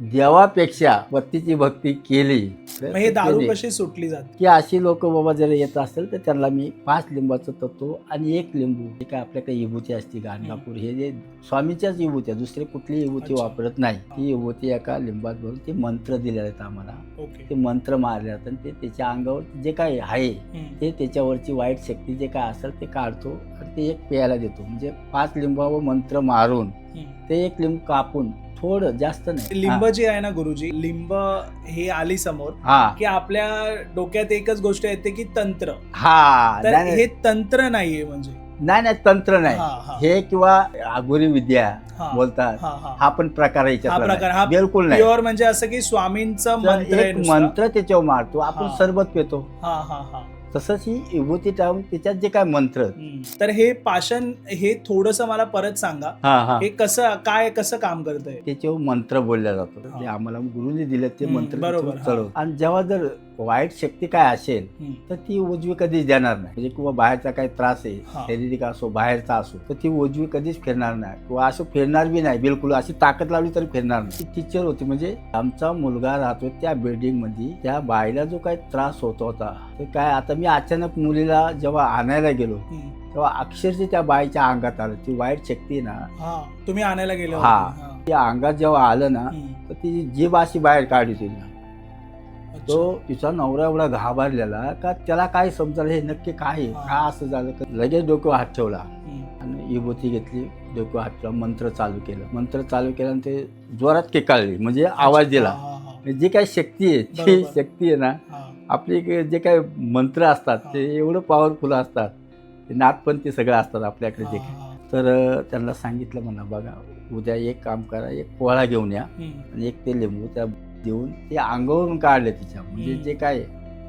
देवापेक्षा पत्तीची भक्ती केली मग हे दारू कशी सुटली जाते? की अशी लोक बाबा जर येत असेल तर त्यांना मी 5 लिंबाचं तत्व आणि 1 लिंबू हे काय आपल्याकडे विभूती असते गाणगापूर हे जे स्वामीच्याच विभूती आहे, दुसरी कुठली विभूती अच्छा. वापरत नाही. ती विभूती एका लिंबात भरून ते मंत्र दिले आहेत आम्हाला. ओके. ते मंत्र मारले जातात आणि ते त्याच्या अंगावर जे काही आहे ते त्याच्यावरची वाईट शक्ती जे काय असेल ते काढतो आणि ते एक प्यायला देतो. म्हणजे 5 लिंबावर मंत्र मारून ते 1 लिंब कापून थोडं जास्त नाही. लिंब जी आहे ना गुरुजी, लिंब हे आली समोर हा की आपल्या डोक्यात एकच गोष्ट येते की तंत्र. हा तर नाही हे तंत्र नाहीये म्हणजे. नाही तंत्र नाही हा, हा. हे किंवा आगुरी विद्या हा. बोलतात हा, हा. हा पण प्रकार हा याच्यातला प्रकार नाही. हा बिलकुल नाही. प्युअर म्हणजे असं की स्वामींचं तर मंत्र आहे एक नुसतं. मंत्र त्याच्यावर मारतो आपण हा. सरबत पितो हा हा हा. तसंच ही विभूती टाळून त्याच्यात जे काय मंत्र तर हे पाषाण हे थोडस मला परत सांगा, हा हे कसं काम करतंय? त्याच्यावर मंत्र बोलला जातो हा. जे आम्हाला गुरुने दिले ते मंत्र बरोबर, त्याच्यावर हा. चढव आणि जेव्हा जर वाईट शक्ती काय असेल तर ती उजवी कधीच देणार नाही. म्हणजे किंवा बाहेरचा काही त्रास आहे हा. शारीरिक असो बाहेरचा असो तर ती उजवी कधीच फिरणार नाही किंवा असं फिरणार बी नाही. बिलकुल अशी ताकद लावली तरी फिरणार नाही. ती टीचर होती. म्हणजे आमचा मुलगा राहतो त्या बिल्डिंग मध्ये त्या बाईला जो काही त्रास होत होता ते काय आता मी अचानक मुलीला जेव्हा आणायला गेलो तेव्हा अक्षरशः त्या बाईच्या अंगात आलं ती वाईट शक्ती ना. हा, तुम्ही आणायला गेले हा. होते. हा. त्या अंगात जेव्हा आलं ना तर ती जीभ अशी बाहेर काढली तिने. तो तिचा नवरा एवढा घाबरलेला का त्याला काय समजायला हे नक्की काय आहे, का असं झालं का लगेच डोक्यावर हात ठेवला आणि विभूती घेतली डोक्यावर हात ठेवला मंत्र चालू केलं आणि ते जोरात केकाळली म्हणजे आवाज दिला. जी काही शक्ती आहे ती बरोबर. शक्ती आहे ना आपली जे काही मंत्र असतात ते एवढं पॉवरफुल असतात. ते नाथपंथी सगळं असतात आपल्याकडे जे काही. तर त्यांना सांगितलं म्हणा बघा उद्या एक काम करा एक पोळा घेऊन या आणि एक ते लिंबू त्या देऊन ते अंगावरून काढले तिच्या म्हणजे जे काय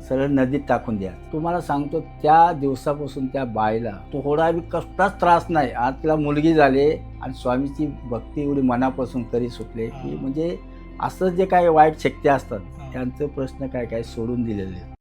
सरळ नदीत टाकून द्या. तुम्हाला सांगतो त्या दिवसापासून त्या बाईला थोडा बी कसलाच त्रास नाही. आज तिला मुलगी झाली आणि स्वामीची भक्ती एवढी मनापासून करी सुटले की म्हणजे असं जे काही वाईट शक्ती असतात त्यांचे प्रश्न काय काय सोडून दिलेले आहेत.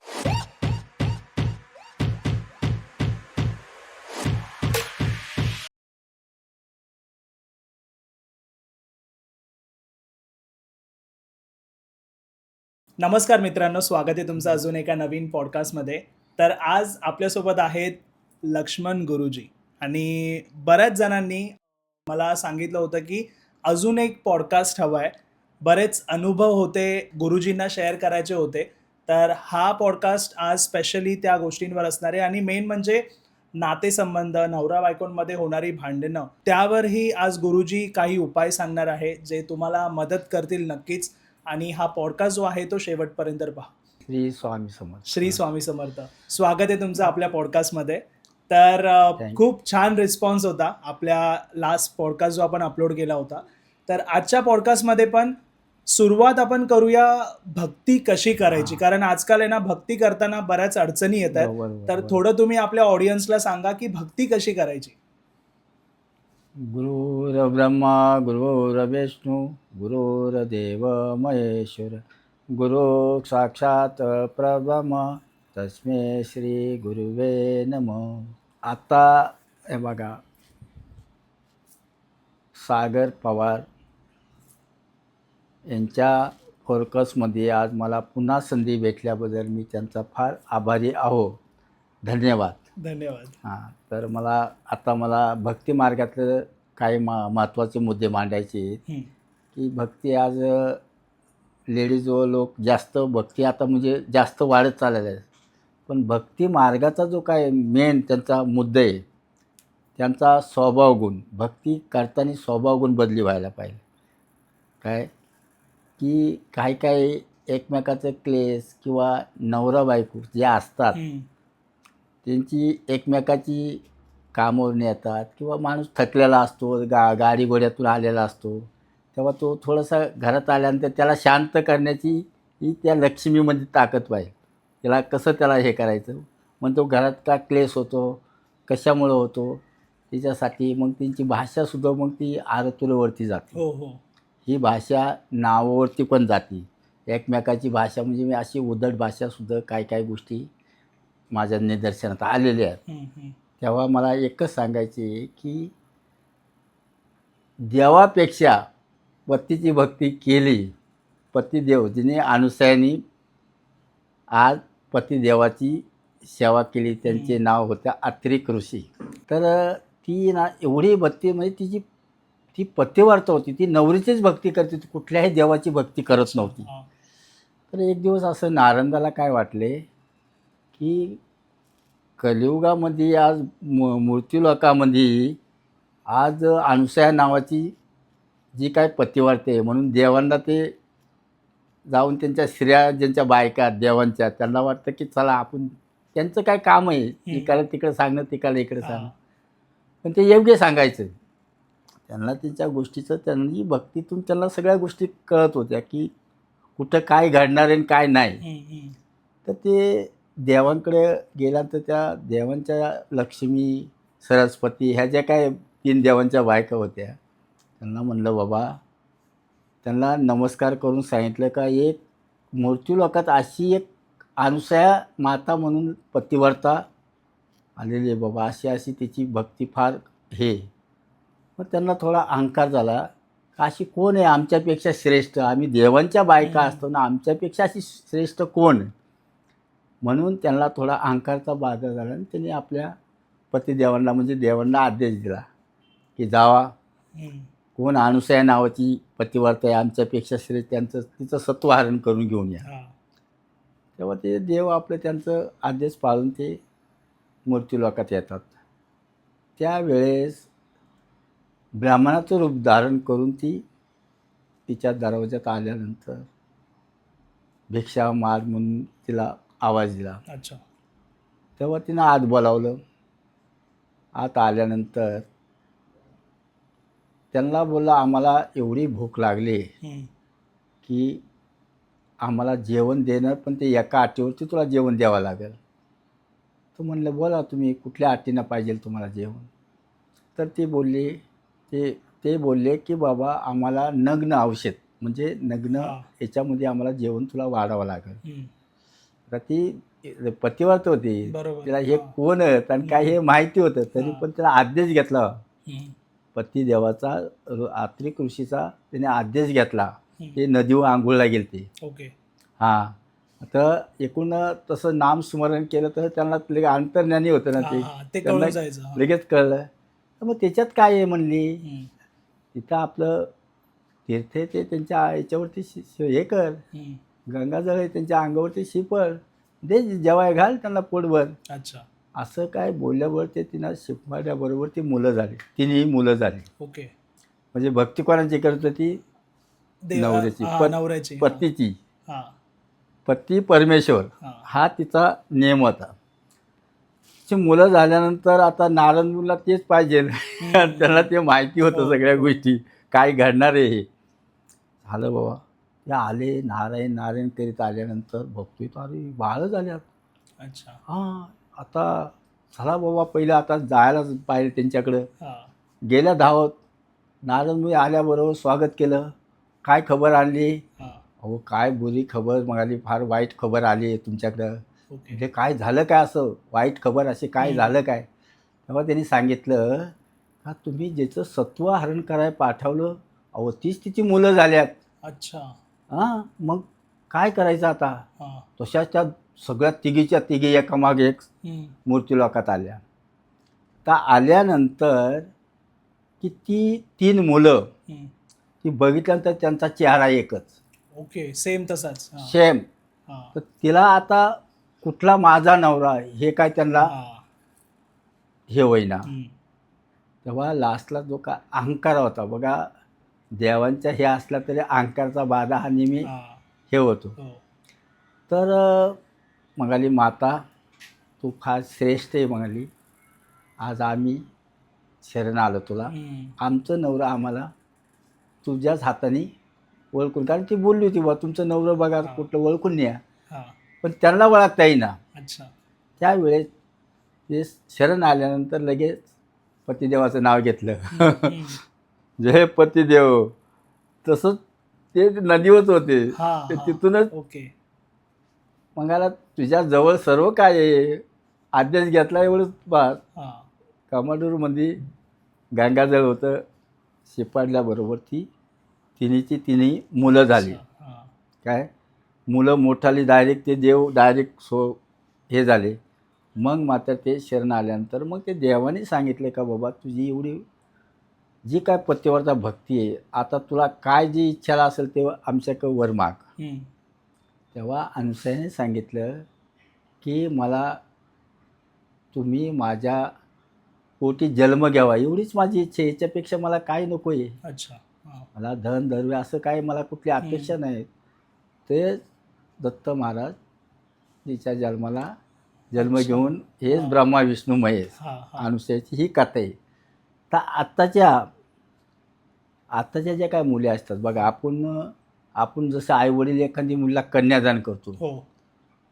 नमस्कार मित्रांनो, स्वागत आहे तुमचं अजून एका नवीन पॉडकास्टमध्ये. तर आज आपल्यासोबत आहेत लक्ष्मण गुरुजी आणि बऱ्याच जणांनी मला सांगितलं होतं की अजून एक पॉडकास्ट हवा आहे. बरेच अनुभव होते गुरुजींना शेअर करायचे होते. तर हा पॉडकास्ट आज स्पेशली त्या गोष्टींवर असणार आहे आणि मेन म्हणजे नातेसंबंध, नवरा बायकोंमध्ये होणारी भांडणं त्यावरही आज गुरुजी काही उपाय सांगणार आहे जे तुम्हाला मदत करतील नक्कीच. आणि हा पॉडकास्ट जो आहे तो शेवटपर्यंत पहा. श्री स्वामी समर्थ. श्री स्वामी समर्थ. स्वागत आहे तुमचं आपल्या पॉडकास्टमध्ये. तर खूप छान रिस्पॉन्स होता आपल्या लास्ट पॉडकास्ट जो आपण अपलोड केला होता. तर आजच्या पॉडकास्टमध्ये पण सुरुवात आपण करूया भक्ती कशी करायची, कारण आजकाल आहे ना भक्ती करताना बऱ्याच अडचणी येत आहेत. तर थोडं तुम्ही आपल्या ऑडियन्सला सांगा की भक्ती कशी करायची. गुरुर्ब्रह्मा गुरुर्विष्णू गुरुर्देव महेश्वर गुरु साक्षात परब्रह्म तस्मै श्री गुरुवे नमः. आता हे बघा सागर पवार यांच्या फोरकसमध्ये आज मला पुन्हा संधी भेटल्याबद्दल मी त्यांचा फार आभारी आहो. धन्यवाद. धन्यवाद. हां तर मला भक्ती मार्गातलं काही महत्त्वाचे मुद्दे मांडायचे आहेत की भक्ती आज लेडीज व लोक जास्त भक्ती आता म्हणजे जास्त वाढत चाललेलं आहे. पण भक्ती मार्गाचा जो काय मेन त्यांचा मुद्दा आहे त्यांचा स्वभाव गुण. भक्ती करताना स्वभाव गुण बदली व्हायला पाहिजे. काय की काही एकमेकाचं क्लेश किंवा नवरा बायको जे असतात त्यांची एकमेकाची कामावरून येतात किंवा माणूस थकलेला असतो गाडी घोड्यातून आलेला असतो तेव्हा तो थोडासा घरात आल्यानंतर त्याला शांत करण्याची ही त्या लक्ष्मीमध्ये ताकद पाहिजे. त्याला हे करायचं मग तो घरात का क्लेश होतो कशामुळं होतो त्याच्यासाठी मग त्यांची भाषासुद्धा मग ती आरतुरीवरती जाते. ही भाषा नावावरती पण जाते. एकमेकाची भाषा म्हणजे मी अशी उद्धट भाषासुद्धा काही गोष्टी माझ्या निदर्शनात आलेल्या आहेत. तेव्हा मला एकच सांगायचे की देवापेक्षा पत्तीची भक्ती केली पतिदेव जिने अनुसयानी आज पतिदेवाची सेवा केली, त्यांचे नाव होतं अत्रिक ऋषी. तर ती ना एवढी भक्ती, म्हणजे ती पतिव्रता होती, ती नवरीचीच भक्ती करते, ती कुठल्याही देवाची भक्ती करत नव्हती. हा. तर एक दिवस असं नारंदाला काय वाटले की कलियुगामध्ये आज मृत्यूलोकामध्ये आज अनुसया नावाची जी काय पतिव्रता आहे, म्हणून देवांना ते जाऊन त्यांच्या स्त्रिया ज्यांच्या बायका देवांच्या, त्यांना वाटतं की चला आपण, त्यांचं काय काम आहे इकडे तिकडे सांगणं, तिकडे इकडे सांगणं, पण ते योग्य सांगायचं. त्यांना त्यांच्या गोष्टीचं, त्यांनी भक्तीतून त्यांना सगळ्या गोष्टी कळत होत्या की कुठं काय घडणार आहे आणि काय नाही. तर ते देवांकडे गेल्यानंतर त्या देवांच्या लक्ष्मी, सरस्वती ह्या ज्या काय 3 देवांच्या बायका होत्या, त्यांना म्हणलं बाबा, त्यांना नमस्कार करून सांगितलं का एक मृत्यूलोकात अशी एक अनुसया माता म्हणून पतिव्रता आलेली आहे बाबा, अशी तिची भक्ती फार हे. मग त्यांना थोडा अहंकार झाला, अशी कोण आहे आमच्यापेक्षा श्रेष्ठ, आम्ही देवांच्या बायका असतो ना, आमच्यापेक्षा अशी श्रेष्ठ कोण. म्हणून त्यांना थोडा अहंकारचा बाधा झाला आणि त्यांनी आपल्या पतिदेवांना, म्हणजे देवांना आदेश दिला की जावा, कोण अनुसया नावाची पतिव्रता आहे आमच्यापेक्षा श्रेष्ठ, तिचं सत्वहरण करून घेऊन या. तेव्हा ते देव आपलं त्यांचं आदेश पाळून ते मृत्यूलोकात येतात. त्यावेळेस ब्राह्मणाचं रूप धारण करून ती तिच्या दरवाजात आल्यानंतर भिक्षा माग म्हणून तिला आवाज दिला. अच्छा. तेव्हा तिनं आत बोलावलं. आत आल्यानंतर त्यांना बोलला, आम्हाला एवढी भूक लागली की आम्हाला जेवण देणं, पण ते एका अटीवरती तुला जेवण द्यावं लागेल. तो म्हणलं बोला तुम्ही कुठल्या अटीनं पाहिजे तुम्हाला जेवण. तर ती बोलली, ते बोलले की बाबा आम्हाला नग्न औषध, म्हणजे नग्न याच्यामध्ये आम्हाला जेवण तुला वाढावं लागेल. तर ती पतिव्रता होती, तिला हे कोण आहेत आणि काय हे माहिती होतं, तरी पण तिला आदेश घेतला पतिदेवाचा, अत्रिक ऋषीचा त्याने आदेश घेतला. ते नदीवर आंघोळला गेले ते. ओके. हां. तर एकूण तसं नामस्मरण केलं तर त्यांना लगेच अंतर्ज्ञानी होतं ना ते, त्यांना लगेच कळलं. तर मग त्याच्यात काय आहे म्हणली, तिथं आपलं तीर्थ ते त्यांच्या याच्यावरती हे कर, गंगाजळ आहे त्यांच्या अंगावरती शिपळ दे, जेवाय घाल त्यांना पोटभर. अच्छा. असं काय बोलल्यावर ते तिनं शिपमाड्याबरोबर ती मुलं झाली, तिन्ही मुलं झाली. ओके. म्हणजे भक्ती कोणाची करत होती, नवऱ्याची, पत्नीची. पती परमेश्वर हा तिचा नियम होता. ची मुलं झाल्यानंतर आता नारदला तेच पाहिजे, त्याला ते माहिती होतं सगळ्या गोष्टी काय घडणार आहे हे. झालं बाबा, ते आले नारायण नारायण करीत आल्यानंतर भक्तीत अरे बाळ झाल्यात. अच्छा. हां. आता चला बाबा, पहिलं आता जायलाच पाहिजे त्यांच्याकडं. गेल्या धावत नारद मुनी आल्याबरोबर स्वागत केलं. काय खबर आणली. अहो काय बुरी खबर म्हणाली, फार वाईट खबर आली आहे तुमच्याकडं. म्हणजे काय झालं काय असं वाईट खबर, अशी काय झालं काय. तेव्हा त्यांनी सांगितलं का तुम्ही ज्याचं सत्व हरण करायला पाठवलं, अहो तीच तिची मुलं झाल्यात. अच्छा. हां. मग काय करायचं आता. तशाच त्या सगळ्या तिघीच्या तिघी एकामागे एक मृत्यूलोकात आल्या. तर आल्यानंतर की ती 3 मुलं ती बघितल्यानंतर त्यांचा चेहरा एकच. ओके. सेम तसाच. सेम. तर तिला आता कुठला माझा नवरा हे काय त्यांना हे होईना. तेव्हा लास्टला जो का अहंकार होता बघा, देवांच्या हे असला तरी अहंकारचा बाधा हा नेहमी हे होतो. तर म्हणाली माता तू फार श्रेष्ठ आहे म्हणाली, आज आम्ही शरण आलो तुला, आमचं नवरा आम्हाला तुझ्याच हाताने ओळखून, कारण ती बोलली होती बा तुमचं नवरं बघा कुठलं ओळखून न्या, पण त्यांना ओळखता येईना. अच्छा. त्यावेळेस ते शरण आल्यानंतर लगेच पतिदेवाचं नाव घेतलं. जय पतिदेव. तसंच ते नदीवरच होते, ते तिथूनच. ओके. मगाला तुझ्या जवळ सर्व काय आहे, आदेश घेतला एवढंच बास. कमाडूरमध्ये गंगाजळ होतं, शिपाडल्याबरोबर ती तिन्हीची तिन्ही मुलं झाली. काय मुलं मोठाली डायरेक्ट ते देव डायरेक्ट हे झाले. मग मात्र ते शरण आल्यानंतर मग ते देवाने सांगितले का बाबा तुझी एवढी जी काय पतिव्रता भक्ती आहे, आता तुला काय जी इच्छा असेल ते आमच्याकडे वर माग. तेव्हा अनुसयाने सांगितलं की मला तुम्ही माझ्या पोटी जन्म घ्यावा एवढीच माझी इच्छा आहे, याच्यापेक्षा मला काय नको आहे. अच्छा. मला धन दर्वे असं काय मला कुठली अपेक्षा नाही. ते दत्त महाराज तिच्या जन्माला जन्म अच्छा. घेऊन हेच ब्रह्मा विष्णू महेश अनुसयाची ही कथा आहे. तर आत्ताच्या ज्या काय मुली असतात बघा, आपण जसं आईवडील एखादी मुलीला कन्यादान करतो. हो.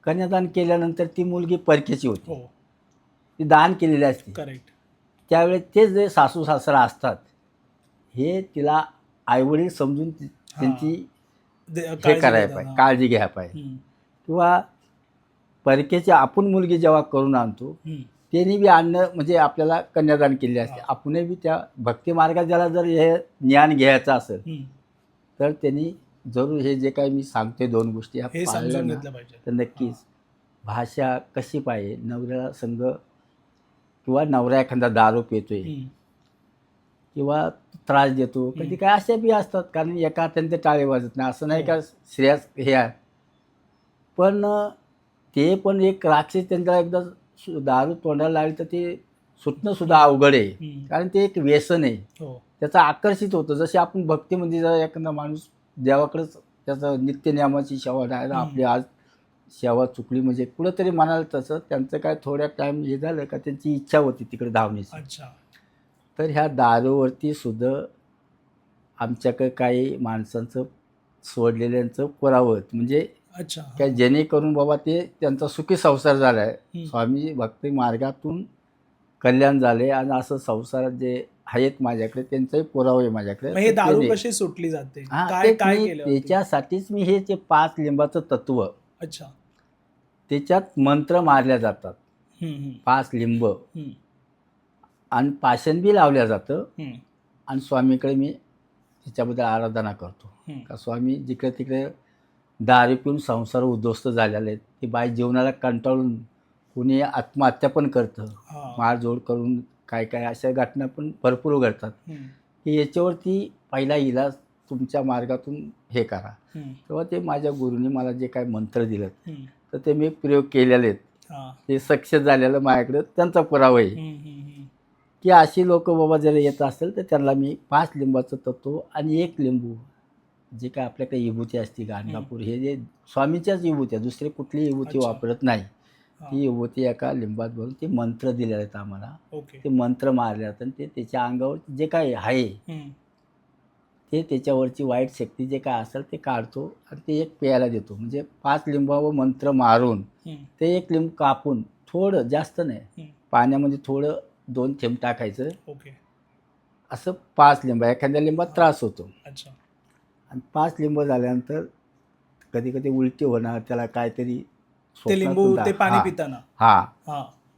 कन्यादान केल्यानंतर ती मुलगी परकेची होती. हो. ती दान केलेली असते. करेक्ट. त्यावेळेस ते जे सासू सासरा असतात हे तिला आईवडील समजून त्यांची हे करायला पाहिजे, काळजी घ्यायला पाहिजे. किंवा परकेची आपण मुलगी जेव्हा करून आणतो त्यांनी बी आणणं म्हणजे आपल्याला कन्यादान केले असते. आपणही बी त्या भक्ती मार्गात ज्याला जर हे ज्ञान घ्यायचं असेल तर त्यांनी जरूर हे जे काही मी सांगते 2 गोष्टी ह्या पाळल्या ना तर नक्कीच. भाषा कशी पाहिजे, नवऱ्याला संग किंवा नवरा एखादा दारू पितोय किंवा त्रास देतो कधी काय अशा बी असतात, कारण एका अत्यंत टाळे वाजत नाही असं नाही का श्रेयस हे आहे. पण ते पण एक राक्षस त्यांना एकदा दारू तोंडाला लागली तर ते सुटणं सुद्धा अवघड आहे, कारण ते एक व्यसन आहे. त्याचा आकर्षित होतं. जसे आपण भक्तीमध्ये जर एखादा माणूस देवाकडेच त्याचं नित्यनियमाची सेवा नाही आपली आज सेवा चुकली म्हणजे कुठंतरी म्हणाल तसं त्यांचं काय थोड्या टाईम हे झालं का त्यांची इच्छा होती तिकडे धावण्याची. अच्छा. तर ह्या दारूवरती सुद्धा आमच्याकडे काही माणसांचं सोडलेल्यांचं पुरावं म्हणजे अच्छा. काय जेणेकरून बाबा ते त्यांचा सुखी संसार झाला आहे. स्वामी भक्ती मार्गातून कल्याण झाले आणि असं संसारात जे आहेत माझ्याकडे त्यांचाही पुरावा आहे माझ्याकडे. हे दारू कशी सुटली जाते, काय काय केलं त्याच्यासाठीच मी हे जे 5 लिंबाचं तत्व. अच्छा. त्याच्यात मंत्र मारल्या जातात 5 लिंब आणि पाषाण बी लावल्या जातं आणि स्वामीकडे मी त्याच्याबद्दल आराधना करतो का स्वामी जिकडे तिकडे दारू पिऊन संसार उद्ध्वस्त झालेले आहेत. ती बाई जीवनाला कंटाळून कुणी आत्महत्या पण करतं, मारझोड करून काय काय अशा घटना पण भरपूर घडतात. की याच्यावरती पहिला इलाज तुमच्या मार्गातून हे करा. तेव्हा ते माझ्या गुरुनी मला जे काय मंत्र दिलेत तर ते मी प्रयोग केलेले आहेत. ते सक्सेस झालेलं माझ्याकडे त्यांचा पुरावा आहे की अशी लोक बाबा जर येत असेल तर त्यांना मी 5 लिंबाचं तत्व आणि 1 लिंबू जे काय आपल्याकडे विभूती असते गाणगापूर हे जे स्वामीच्याच विभूती आहे, दुसरी कुठली विभूती वापरत नाही. ती विभूती एका लिंबात भरून ते मंत्र दिले आहेत आम्हाला. ते मंत्र मारले जातात आणि ते त्याच्या अंगावर जे काय आहे ते त्याच्यावरची वाईट शक्ती जे काय असेल ते काढतो आणि ते एक प्यायला देतो. म्हणजे 5 लिंबावर मंत्र मारून ते 1 लिंब कापून थोडं जास्त नाही पाण्यामध्ये थोडं 2 थेंब टाकायचं. असं 5 लिंब एखाद्या लिंबात त्रास होतो. आणि 5 लिंब झाल्यानंतर कधी कधी उलटी होणार, त्याला काहीतरी ते लिंबू ते पाणी पिताना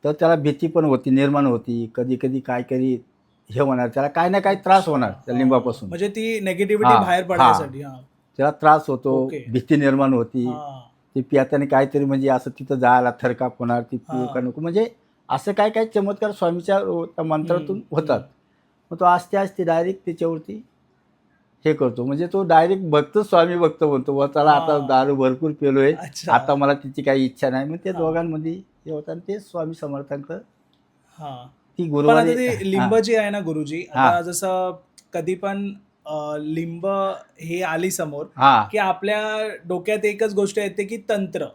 तर त्याला भीती पण होती निर्माण होती. कधी कधी काहीतरी हे होणार, त्याला काही ना काही त्रास होणार त्या लिंबापासून. म्हणजे ती नेगेटिव्हिटी बाहेर पडण्यासाठी त्याला त्रास होतो, भीती निर्माण होती. ती पिताना काहीतरी म्हणजे असं तिथं जायला थरकाप होणार, ती पिऊ का नको म्हणजे असं काय काय चमत्कार स्वामीच्या मंत्रातून होतात. मग तो आस्ते आस्ते डायरेक्ट त्याच्यावरती हे करतो. म्हणजे तो डायरेक्ट भक्त स्वामी भक्त म्हणतो व त्याला आता दारू भरपूर पेलोय, आता मला तिची काही इच्छा नाही. मग ते दोघांमध्ये हे होतं आणि ते स्वामी समर्थांचं ती गुरुवारी लिंब जी आहे ना गुरुजी, आता जसं कधी पण लिंब हे आली समोर की आपल्या डोक्यात एकच गोष्ट येते की तंत्र.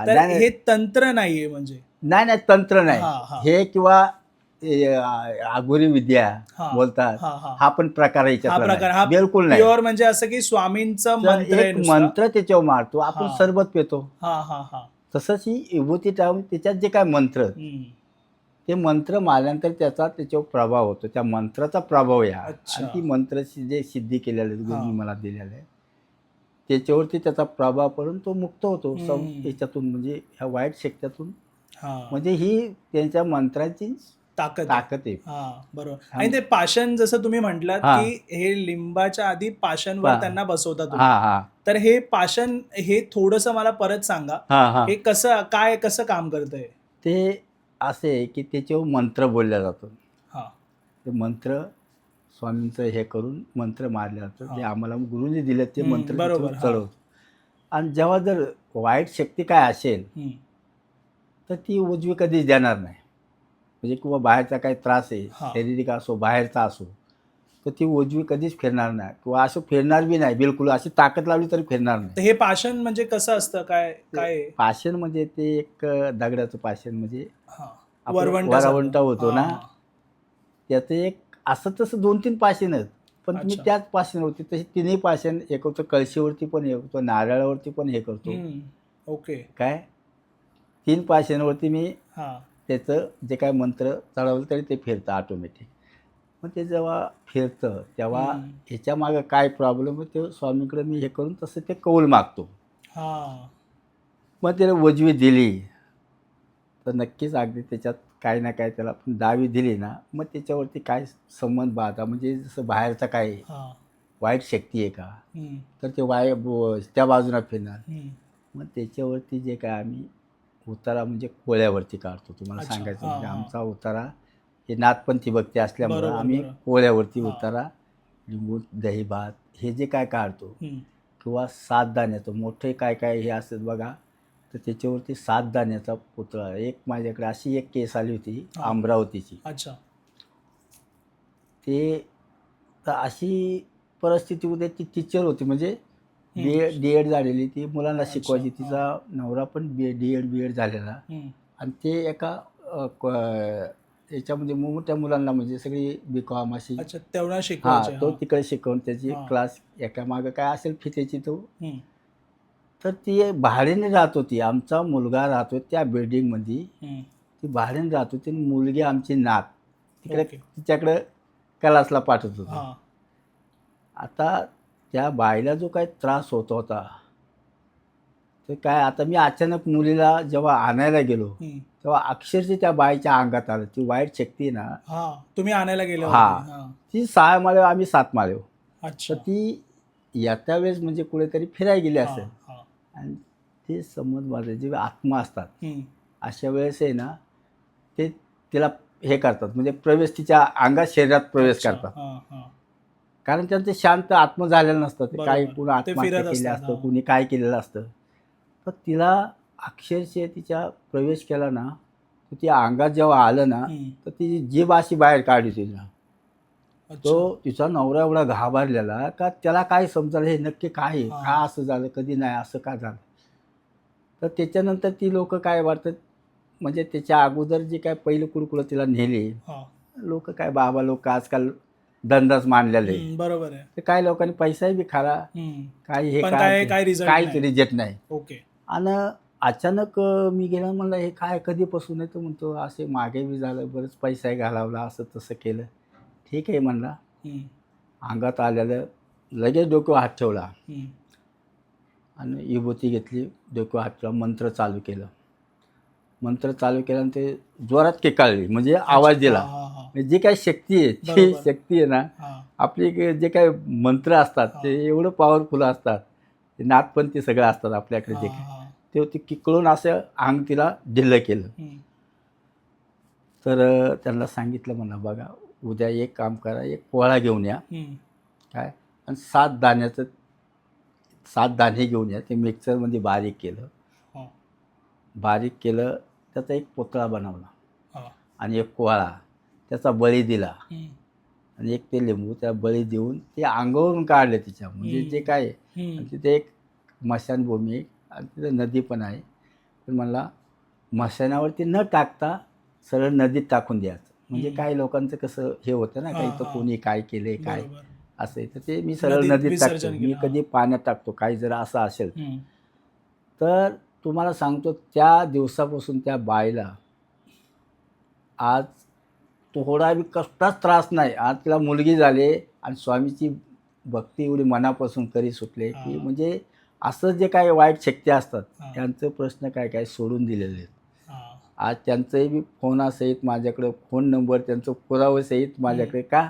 तर हे तंत्र नाहीये म्हणजे नाही तंत्र नाही हे किंवा आगुरी विद्या बोलतात हा पण प्रकार याच्यात बिलकुल नाही. प्युअर म्हणजे असं की स्वामींचं मंत्र त्याच्यावर मारतो आपण, सरबत पितो तसंच ही विभूती टाळून त्याच्यात जे काय मंत्र ते मंत्र मारल्यानंतर त्याच्यावर प्रभाव होतो. त्या मंत्राचा प्रभाव या आणि ती मंत्राची जे सिद्धी केलेले गुरुनी मला दिलेलं आहे त्याच्यावरती त्याचा प्रभाव पडून तो मुक्त होतो याच्यातून म्हणजे ह्या वाईट शक्तीतून. म्हणजे ही त्यांच्या मंत्राची ताकद ताकद आहे. हा बरोबर. आणि ते पाषाण जसं तुम्ही म्हटलात हा. की हे लिंबाच्या आधी पाषाणवर त्यांना बसवता हा तुम्ही, हा तर हे पाषाण हे थोडंसं मला परत सांगा, हा हा हे कसं काम करतंय? ते असे आहे की त्याच्यावर मंत्र बोलला जातो. हा ते मंत्र स्वामींचं हे करून मंत्र मारले जातं. हा. ते आम्हाला गुरुंनी दिले ते मंत्र त्याच्यावर बरोबर. हा चढवतो. आणि जेव्हा जर वाईट शक्ती काय असेल हम्म. तर ती उजवी कधीच देणार नाही. म्हणजे किंवा बाहेरचा काही त्रास आहे, हा. शारीरिक असो बाहेरचा असो, तर ती उजवी कधीच फिरणार नाही किंवा असं फिरणार बी नाही. बिलकुल अशी ताकद लावली तरी फिरणार नाही. तर हे पाषाण म्हणजे कसं असतं, काय काय आहे? पाषाण म्हणजे ते एक दगडाचं पाषाण म्हणजे हा आपलं वरवंटासारखं. वरवंटा होतो हा, ना, हा. त्याचं एक असं तसं 2-3 पाषाण आहेत. पण तुम्ही अच्छा. त्याच पाषाणावरती तशी तिन्ही पाषाण हे करतो. कळशीवरती पण हे करतो, नारळावरती पण हे करतो. ओके. काय 3 पाषाणावरती मी हा त्याचं जे काय मंत्र चढवलं तरी ते फिरतं ऑटोमॅटिक. मग ते जेव्हा फिरतं तेव्हा ह्याच्या मागं काय प्रॉब्लेम आहे ते स्वामीकडे मी हे करून तसं ते कौल मागतो. हा मग त्याला उजवी दिली तर नक्कीच अगदी त्याच्यात काही ना काय त्याला आपण दावी दिली ना, मग त्याच्यावरती काय संबंध बाधा म्हणजे जसं बाहेरचा काय हा. वाईट शक्ती आहे का, हम्म. तर ते त्या बाजूला फिरणार. हम्म. मग त्याच्यावरती जे काय आम्ही उतारा म्हणजे कोळ्यावरती काढतो. तुम्हाला अच्छा. सांगायचं हा म्हणजे हा. आमचा उतारा हे नाथपंथी भक्ती असल्यामुळं बरोबर आम्ही बरोबर. कोळ्यावरती हा. उतारा, लिंबू, दही भात हे जे काय काढतो हम्म. किंवा 7 दाण्याचं मोठे काय काय हे असतात बघा, तर त्याच्यावरती 7 दाण्याचा पुतळा. एक माझ्याकडे अशी एक केस आली होती हा. अमरावतीची. अच्छा. ते तर अशी परिस्थिती होती, ती टीचर होती म्हणजे हम्म. डी एड झालेली, ती मुलांना अच्छा. शिकवायची. हा. तिचा नवरा पण डी एड झालेला. हम्म. आणि ते एका याच्यामध्ये मोठ्या मुलांना म्हणजे सगळी बी.कॉम अशी. अच्छा, तेवढा हां, शिकवायचे. तो हा तिकडे शिकवून त्याची हा. क्लास एका मागं काय असेल फी त्याची तो. हम्म. तर ती भाड्याने राहत होती. आमचा मुलगा राहतो त्या बिल्डिंगमध्ये. हम्म. ती भाड्याने राहत होती आणि मुलगी आमची नात तिकडे ओके. तिच्याकडं क्लासला पाठवत होतो. हा आता त्या बाईला जो काही त्रास होत होता, तर काय आता मी अचानक मुलीला जेव्हा आणायला गेलो, हम्म. तेव्हा अक्षरशः त्या बाईच्या अंगात आलं. ती वाईट शक्ती आहे ना, हा तुम्ही आणायला गेले होते. हां, हा. ती 6 माळ्यावर आम्ही 7 माळ्यावर. तर अच्छा. ती येत्या वेळेस म्हणजे कुठेतरी फिरायला गेली हा असेल हा. आणि ते समजवाले जे आत्मा असतात, हम्म. अशा वेळेस आहे ना, ते तिला हे करतात म्हणजे प्रवेश तिच्या अंगात शरीरात प्रवेश अच्छा. करतात. हा हा. कारण त्यांचे शांत आत्मा झालेलं नसतं. ते काही बरोबर. कुणी ते आत्महत्या फिरत केली असतात. असतं, हा. कुणी काय केलेलं असतं. तर तिला अक्षरशः तिच्या प्रवेश केला ना, तर ती अंगात जेव्हा आलं ना, हम्म. तर तिची जीभ अशी बाहेर काढली तिला. तो अच्छा. तिचा नवरा एवढा घाबरलेला का त्याला काय समजायला हे नक्की काय आहे? हा. का असं झालं? कधी नाही असं का झालं? तर त्याच्यानंतर ती लोकं काय वाटतात म्हणजे त्याच्या अगोदर जे काय पहिलं कुडकुडं तिला नेले, हा. लोकं काय बाबा लोकं आजकाल धंदाच मांडलेले. बरोबर आहे. तर काही लोकांनी पैसाही बी खाला, काही हे पण काय काय रिझल्ट काहीच नाही. रिजेक्ट नाही. ओके. आणि अचानक मी गेला म्हणलं हे काय कधीपासून आहे? तर म्हणतो असे मागे बी झालं, बरंच पैसाही घालवला, असं तसं केलं. ठीक आहे म्हणला. हम्म. अंगात आलेलं लगेच डोक्यावर हात ठेवला हम्म. आणि विभूती घेतली, डोक्यावर हात ठेवला, मंत्र चालू केलं. मंत्र चालू केला आणि ते जोरात केकाळली म्हणजे आवाज दिला. हा हा हा. म्हणजे जी काही शक्ती आहे ती बरोबर. शक्ती आहे ना, हा आपली जे काही मंत्र असतात हा. ते एवढं पॉवरफुल असतात. ते नाथपंथी सगळं असतात आपल्याकडे हा जे काही. हा. ते किकळून असं अंग तिला ढिल्लं केलं. हम्म. तर त्यांना सांगितलं म्हणा बघा उद्या एक काम करा, एक पोळा घेऊन या हम्म. काय आणि 7 दाण्याचं 7 दाणे घेऊन या. ते मिक्सरमध्ये बारीक केलं. हा बारीक केलं, त्याचा एक पुतळा बनवला हा. आणि एक कोहळा त्याचा बळी दिला हम्म. आणि एक ते लिंबू त्या बळी देऊन ते अंगावरून काढले तिच्या म्हणजे जे काय आहे. हम्म. आणि तिथे एक स्मशानभूमी आहे आणि तिथे नदी पण आहे. तर मला स्मशानावरती न टाकता सरळ नदीत टाकून द्यायचं. म्हणजे काही लोकांचं कसं हे होतं ना, हा, काही तर हा. कोणी काय केलंय काय बरोबर. असं आहे. तर ते मी सरळ नदीत नदीत टाकतो. विसर्जन मी केलं. हा. कधी पाण्यात टाकतो काही जर असं असेल तर. हम्म. तर तुम्हाला सांगतो त्या दिवसापासून त्या बाईला आज थोडा बी कसलाच त्रास नाही. आज तिला मुलगी झाली आणि स्वामीची भक्ती एवढी मनापासून करी सुटले की हा. म्हणजे असं जे काही वाईट शक्ती असतात हा. त्यांचे प्रश्न काय काय सोडून दिलेले आहेत. हा. आज त्यांचंही बी फोनासहित माझ्याकडं फोन नंबर त्यांचं पुराव्यासहित माझ्याकडे का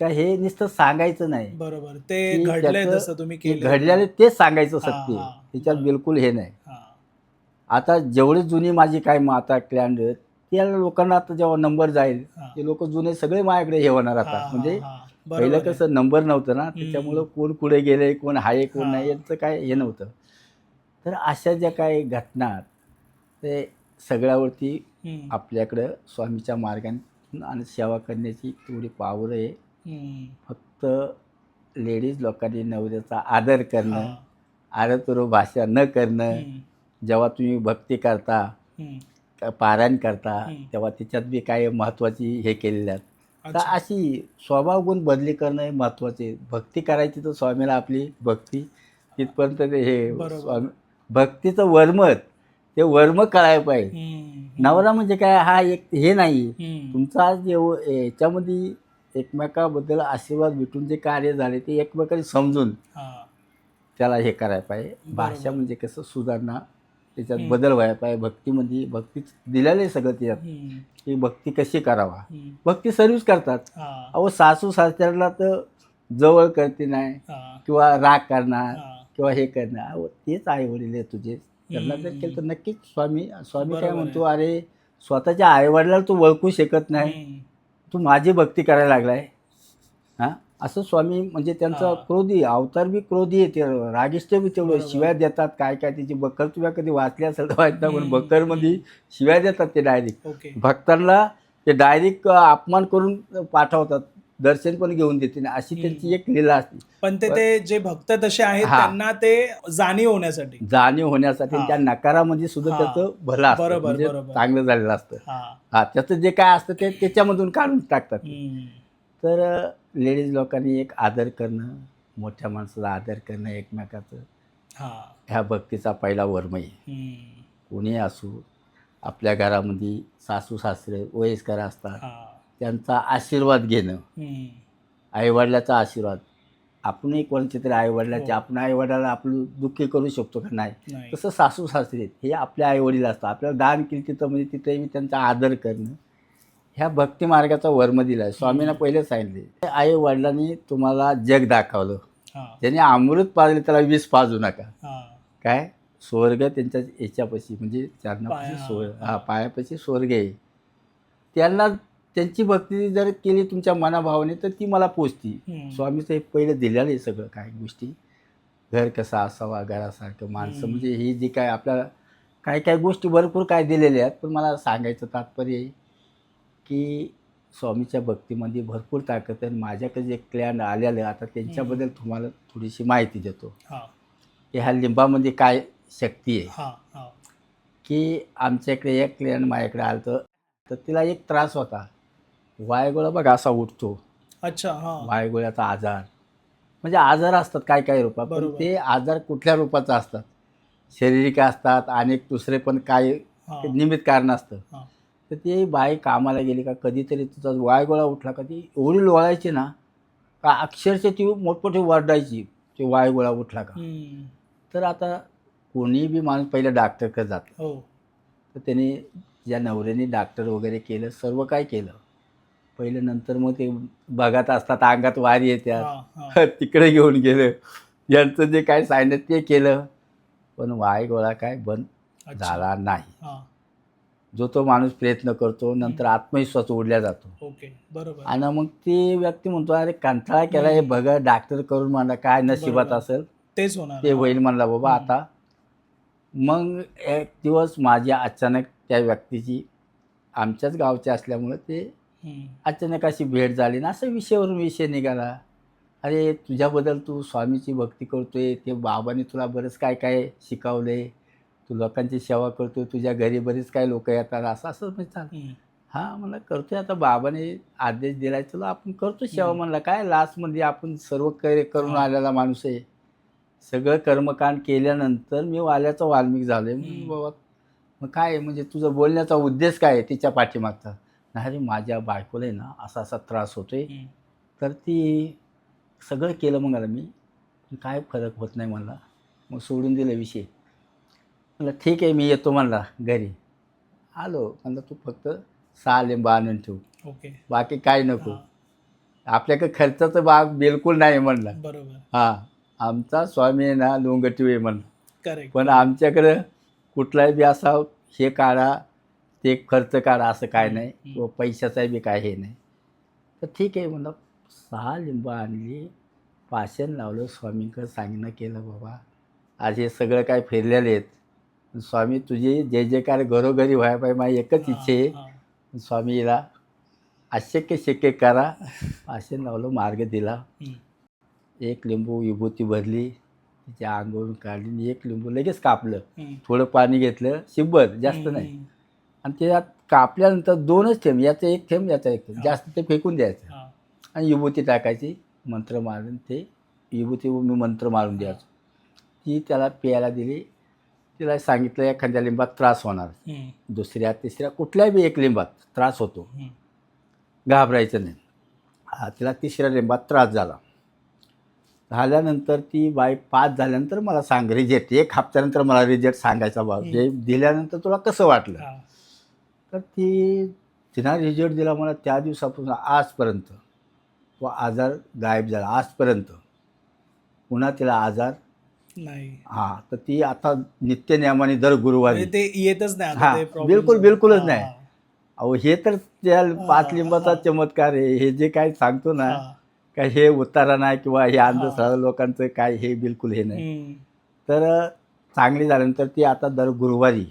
का हे नुसतं सांगायचं नाही बरोबर. ते की घडलंय त्याचं जसं तुम्ही हे केलं. घडलेलं तेच सांगायचं हां, सत्य आहे. हां. त्याच्यात बरोबर. बिलकुल हे नाही. हां. आता जेवढी जुनी माझी काय मग आता क्लॅन्ड आहेत त्या लोकांना आता जेव्हा नंबर जाईल हां. ते लोक जुने सगळे माझ्याकडे हे होणार हां, आता हां, म्हणजे हां. पहिलं बरोबर आहे. कसं नंबर नव्हतं ना त्याच्यामुळं कोण पुढे गेले कोण आहे कोण नाही हां. यांचं काय हे नव्हतं. तर अशा ज्या काही घटना आहेत, ते सगळ्यावरती हं. आपल्याकडं स्वामीच्या मार्गाने आणि सेवा करण्याची तेवढी पावर आहे. हं. फक्त लेडीज लोकांनी नवऱ्याचा आदर करणं, हां. आरतुरो भाषा न करणं, हं. जेव्हा तुम्ही भक्ती करता हं. पारायण करता हं. तेव्हा त्याच्यात बी काही महत्त्वाची हे केलेले आहेत. तर अच्छा. अशी स्वभाव गुण बदली करणं हे महत्त्वाचे. भक्ती करायची तर स्वामीला आपली भक्ती तिथपर्यंत ते हे बरोबर. स्वामी भक्तीचं वर्म ते वर्म कळायला पाहिजे. हं. नवरा म्हणजे काय हा एक हे नाही. हं. तुमचा याच्यामध्ये एकमेकाबद्दल आशीर्वाद भेटून जे कार्य झाले ते एकमेकांनी समजून हां. त्याला हे करायला पाहिजे. भाषा बरोबर. म्हणजे कसं सुधारणा त्याच्यात हं. बदल व्हायला पाहिजे. भक्तीमध्ये भक्ती दिलेलं आहे सगळं त्याच्यात हं. की भक्ती कशी करावा. हं. भक्ती सर्वच करतात. हां. अहो सासू सासऱ्याला तर जवळ करते नाही हां. किंवा राग करणार हां. किंवा हे करणार. अहो तेच आई वडील आहे तुझे. त्यांना जर केलं तर नक्कीच स्वामी स्वामी काय बरोबर म्हणतो आहे. अरे स्वतःच्या आईवडिलाला तू ओळखू शकत नाही. हं. तू माझी भक्ती करायला लागलाय. हां असं स्वामी म्हणजे त्यांचा हां. क्रोधी अवतार बी क्रोधी आहे ते रागिष्ट बी तेवढं बरोबर. शिव्या देतात काय काय त्याची बकर तुम्ही कधी वाचली असेल तर वाचता पण हं. बकरमध्ये शिव्या देतात ते डायरेक्ट ओके. भक्तांना ते डायरेक्ट अपमान करून पाठवतात दर्शन पण घेऊन देते नाही अशी त्यांची हं. एक लीला असते. पण ते जे भक्त तसे आहेत हां त्यांना ते जाणीव होण्यासाठी. जाणीव होण्यासाठी आणि त्या हां. नकारामध्ये सुद्धा हां. त्याचं भलं असतं बरोबर, म्हणजे बरोबर. चांगलं झालेलं असतं. हां. हां त्याचं जे काय असतं ते त्याच्यामधून काढून टाकतात ते. हं. तर लेडीज लोकांनी एक आदर करणं मोठ्या माणसाचा आदर करणं एकमेकाचं हां. ह्या भक्तीचा पहिला वर्म आहे. हं. कोणी असू आपल्या घरामध्ये सासू सासरे वयस्कर असतात हां. त्यांचा आशीर्वाद घेणं हं. आईवडिलाचा आशीर्वाद आपणही कोणते तरी आईवडिलाचे हो. आपण आईवडिलाला आपलं दुःखी करू शकतो का नाही. नाही. तसं सासू सासरे हे आपल्या आईवडील असतात आपल्याला दान केली तिथं म्हणजे तिथेही त्यांचा आदर करणं ह्या भक्ती मार्गाचा वर्म दिला आहे. स्वामींना पहिले सांगितले आई वडिलांनी तुम्हाला जग दाखवलं हां. ज्याने अमृत पाजले त्याला विष पाजू नका. हां. काय स्वर्ग त्यांच्या याच्यापाशी म्हणजे चरणापाशी हां. हा पायापाशी स्वर्ग आहे. त्यांना त्यांची भक्ती जर केली तुमच्या मनाभावाने तर ती मला पोचती. हं. स्वामीचं हे पहिलं दिलेलं आहे सगळं काय गोष्टी घर कसं असावा घरासारखं माणसं म्हणजे ही जी काय आपल्याला काही काही गोष्टी भरपूर काय दिलेल्या आहेत पण मला सांगायचं तात्पर्य आहे की स्वामीच्या भक्तीमध्ये भरपूर ताकद आहे. माझ्याकडे जे क्लॅन आलेलं आहे आता त्यांच्याबद्दल तुम्हाला थोडीशी माहिती देतो हां. की ह्या लिंबामध्ये काय शक्ती आहे. हां. हां. की आमच्याकडे एक क्लियंट माझ्याकडे आलं होतं तर तिला एक त्रास होता वायगोळा बघा असा उठतो अच्छा. हां. वायगोळ्याचा आजार म्हणजे आजार असतात काय काय रूपात पण बरोबर. ते आजार कुठल्या रूपाचे असतात शारीरिक असतात आणि दुसरे पण काही हां. निमित्त कारण असतं. हां. तर ती बाई कामाला गेली का कधीतरी तुझा वायगोळा उठला का ती एवढी लोळायची ना का अक्षरशः ती मोठमोठी वरडायची ते वायगोळा उठला का. हं. तर आता कोणी बी माणूस पहिलं डॉक्टरकडे जातं हो. तर त्याने ज्या नवऱ्याने डॉक्टर वगैरे केलं सर्व काय केलं पहिलं नंतर मग ते बघत असतात अंगात वारी येतात हां. हां. तिकडे घेऊन गेलं यांचं जे काय सांगितलं ते केलं पण वाय गोळा काय बंद अच्छा. झाला नाही. हां. जो तो माणूस प्रयत्न करतो नंतर आत्मविश्वास उडल्या जातो ओके. बरोबर. आणि मग ती व्यक्ती म्हणतो अरे कंटाळा केला हे बघा डॉक्टर करून म्हणला काय नशिबात बरोबर. असेल तेच होणार. ते हां. होईल म्हणला बाबा आता. मग एक दिवस माझ्या अचानक त्या व्यक्तीची आमच्याच गावचे असल्यामुळं ते हं. अचानक अशी भेट झाली ना असं विषयावरून विषय निघाला. अरे तुझ्याबद्दल तू स्वामीची भक्ती करतोय ते बाबांनी तुला बरंच काय काय शिकवले तू लोकांची सेवा करतोय तुझ्या घरी बरेच काय लोक येतात असं असं म्हणतात. हं. हां म्हणलं करतोय आता बाबाने आदेश दिलाय चलो आपण करतो सेवा म्हणलं काय लास्टमध्ये आपण सर्व करून हां. आलेला माणूस आहे. सगळं कर्मकांड केल्यानंतर मी वाल्याचा वाल्मिक झालोय म्हणून बाबा मग काय म्हणजे तुझं बोलण्याचा उद्देश काय आहे तिच्या पाठीमागचा. नाही रे माझ्या बायकोला आहे ना असा असा त्रास होतोय हं. तर ती सगळं केलं मग आला मी पण काय फरक होत नाही म्हणला. मग सोडून दिला विषय. म्हणलं ठीक आहे मी येतो म्हणला घरी आलो म्हणलं तू फक्त 6 लिंब आणून ठेव, ओके. बाकी काय नको. हां, आपल्याकडे खर्चाचं भाग बिलकुल नाही म्हणलं. बरोबर. हां, आमचा स्वामी आहे ना लोंगटीव आहे म्हणलं. करेक्ट. पण आमच्याकडं कुठलाही बी असा हे काढा, ते खर्च काढा असं काय नाही किंवा पैशाचाही बी काय हे नाही. तर ठीक आहे म्हणलं 6 लिंबं आणली, पाषाण लावलं, स्वामींकडे सांगणं केलं, बाबा आज हे सगळं काय फिरलेले आहेत. स्वामी तुझी जय जयकार घरोघरी व्हायला पाहिजे, माझी एकच इच्छा आहे. स्वामीला अशक्य शक्य करा. पाषाण लावलं, मार्ग दिला. 1 लिंबू विभूती भरली, तिच्या अंगावरून काढली आणि 1 लिंबू लगेच कापलं. थोडं पाणी घेतलं, शिब्बर जास्त नाही, आणि त्यात कापल्यानंतर 2च थेंब, याचं 1 थेंब, याचा 1 थेंब, जास्त ते फेकून द्यायचं आणि विभूती टाकायची. मंत्र मारून ते विभूती मी मंत्र मारून द्यायचो. ती त्याला प्यायला दिली. तिला सांगितलं एखाद्या लिंबात त्रास होणार, दुसऱ्या तिसऱ्या कुठल्याही बी 1 लिंबात त्रास होतो, घाबरायचं नाही. तिला 3ऱ्या लिंबात त्रास झाल्यानंतर ती बाई 5 झाल्यानंतर मला सांग रिजेक्ट, 1 हप्त्यानंतर मला रिजेक्ट सांगायचा बाब, हे दिल्यानंतर तुला कसं वाटलं. तर तिनं रिजेक्ट दिला मला. त्या दिवसापासून आजपर्यंत तो आजार गायब झाला. आजपर्यंत पुन्हा तिला आजार नाही. हां, तर ती आता नित्य नियमाने दर गुरुवारी, म्हणजे ते येतच नाही आता हां, ते problem बिलकुलच हां, नाही. अहो हे तर त्या 5 लिंबाचा चमत्कार आहे. हे जे काय सांगतो ना, काय हे उतारा नाही किंवा हे अंधश्रद्धा लोकांचं काय हे बिलकुल हे नाही. तर चांगली झाल्यानंतर ती आता दर गुरुवारी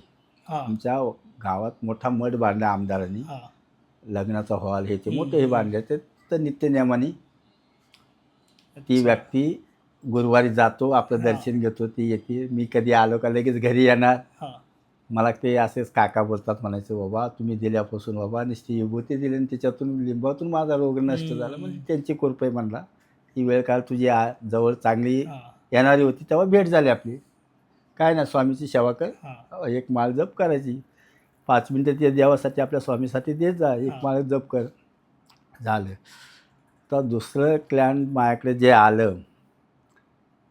आमच्या गावात मोठा मठ बांधला आमदारांनी, लग्नाचा हॉल हे ते मोठे हे बांधले. तर नित्य नियमाने ती व्यक्ती गुरुवारी जातो, आपलं दर्शन घेतो, ती येते. मी कधी आलो का लगेच घरी येणार. मला ते असेच काका बोलतात, म्हणायचं बाबा तुम्ही दिल्यापासून बाबा नुसती विभूती दिली आणि त्याच्यातून लिंबातून माझा रोग नष्ट झाला. म्हणजे त्यांची कृपा आहे म्हणला. ती वेळ काळ तुझी जवळ चांगली येणारी होती तेव्हा भेट झाली आपली. काय ना, स्वामीची सेवा कर, 1 माळ जप करायची, 5 मिनटं ते देवासाठी आपल्या स्वामीसाठी देत जा, 1 माळ जप कर, झालं. तर दुसरं क्लायंट माझ्याकडे जे आलं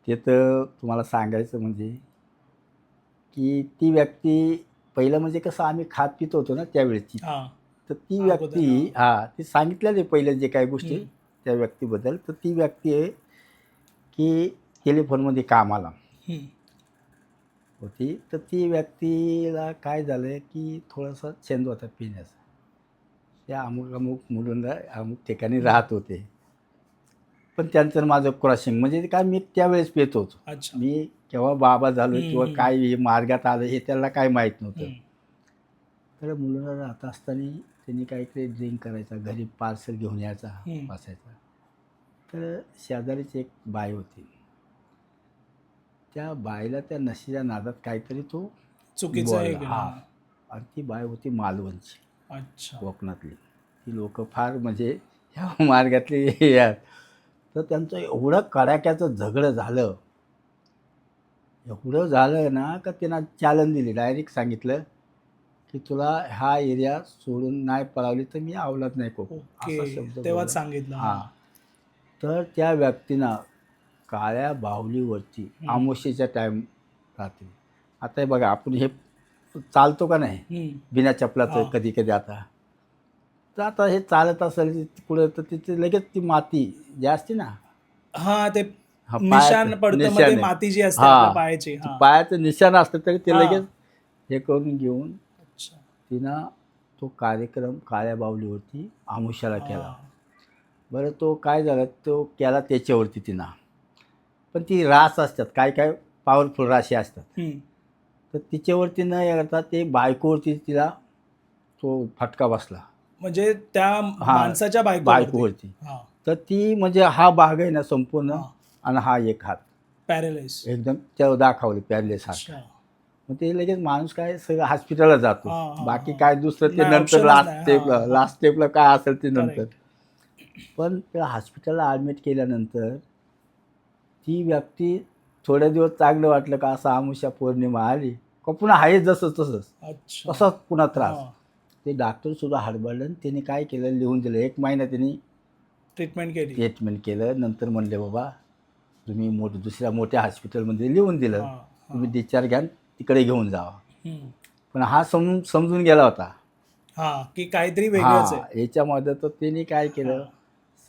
ते तर तुम्हाला सांगायचं म्हणजे की ती व्यक्ती पहिलं म्हणजे कसं आम्ही खात पित होतो ना त्यावेळेची, तर ती व्यक्ती ती सांगितलेली पहिल्या जे काही गोष्टी त्या व्यक्तीबद्दल. तर ती व्यक्ती आहे की टेलिफोनमध्ये कामाला होती. तर ती व्यक्तीला काय झालं की थोडासा छंद होता पिण्याचा. त्या अमुक मुलांना अमुक ठिकाणी राहत होते. पण त्यांचं माझं क्रॉसिंग म्हणजे काय, मी त्यावेळेस पित होतो. मी केव्हा बाबा झालो किंवा काय हे मार्गात आलं हे त्याला काय माहीत नव्हतं. तर मुलांना राहत असताना त्यांनी काहीतरी ड्रिंक करायचा, घरी पार्सल घेऊन यायचा, बसायचा. तर शेजारीच एक बाई होती. त्या बाईला त्या नशेच्या नादात काहीतरी तो चुकीचं आहे. आणि ती बाई होती मालवणची, कोकणातली. ती लोक फार म्हणजे ह्या मार्गातली यार. तर त्यांचं एवढं कडाक्याचं झगडं झालं, एवढं झालं ना का त्यांना चॅलेंज दिली. डायरेक्ट सांगितलं की तुला हा एरिया सोडून नाही पळावली तर मी अवलाद नाही कोकण, असा शब्द तेव्हाच सांगितलं. तर त्या व्यक्तीनं काळ्या बाहुलीवरती अमावस्येच्या टाईम राहते. आता हे बघा, आपण हे चालतो का नाही बिना चपलाचं कधी कधी, आता तर आता हे चालत असेल पुढे तर तिथे लगेच ती माती जी असते ना, ते निशाण पडतं मध्ये, माती जी असते आपल्या पायाची, पायाचं निशाण असतं, तरी ते लगेच हे करून घेऊन तिनं तो कार्यक्रम काळ्या बाहुलीवरती अमावस्याला केला. बरं, तो काय झाला, तो केला त्याच्यावरती तिनं. पण ती रास असतात, काय काय पॉवरफुल राशी असतात, तर तिच्यावरती न करता ते बायकोवरती तिला तो फटका बसला. म्हणजे त्या माणसाच्या बायकोवरती. तर ती म्हणजे हा भाग आहे ना संपूर्ण, आणि हा एक हात पॅरालाइज एकदम त्या दाखवली, पॅरालाइज हात. मग ते लगेच माणूस काय सगळं हॉस्पिटलला जातो. बाकी काय दुसरं ते नंतर लास्ट स्टेपला काय असेल ते नंतर. पण त्या हॉस्पिटलला ॲडमिट केल्यानंतर ती व्यक्ती थोड्या दिवस चांगलं वाटलं का, असं अमावस्या पौर्णिमा आली का पुन्हा आहे जसं तसंच पुन्हा त्रास. ते डॉक्टरसुद्धा हडबडलं. त्यांनी काय केलं, लिहून दिलं. 1 महिना त्यांनी ट्रीटमेंट केलं. नंतर म्हणले बाबा तुम्ही दुसऱ्या मोठ्या हॉस्पिटलमध्ये लिहून दिलं, तुम्ही डिस्चार्ज घ्या, तिकडे घेऊन जावा. पण हा समजून गेला होता. हा की काहीतरी वेगळंच हा आहे. याच्यामध्ये तर त्यांनी काय केलं, हा.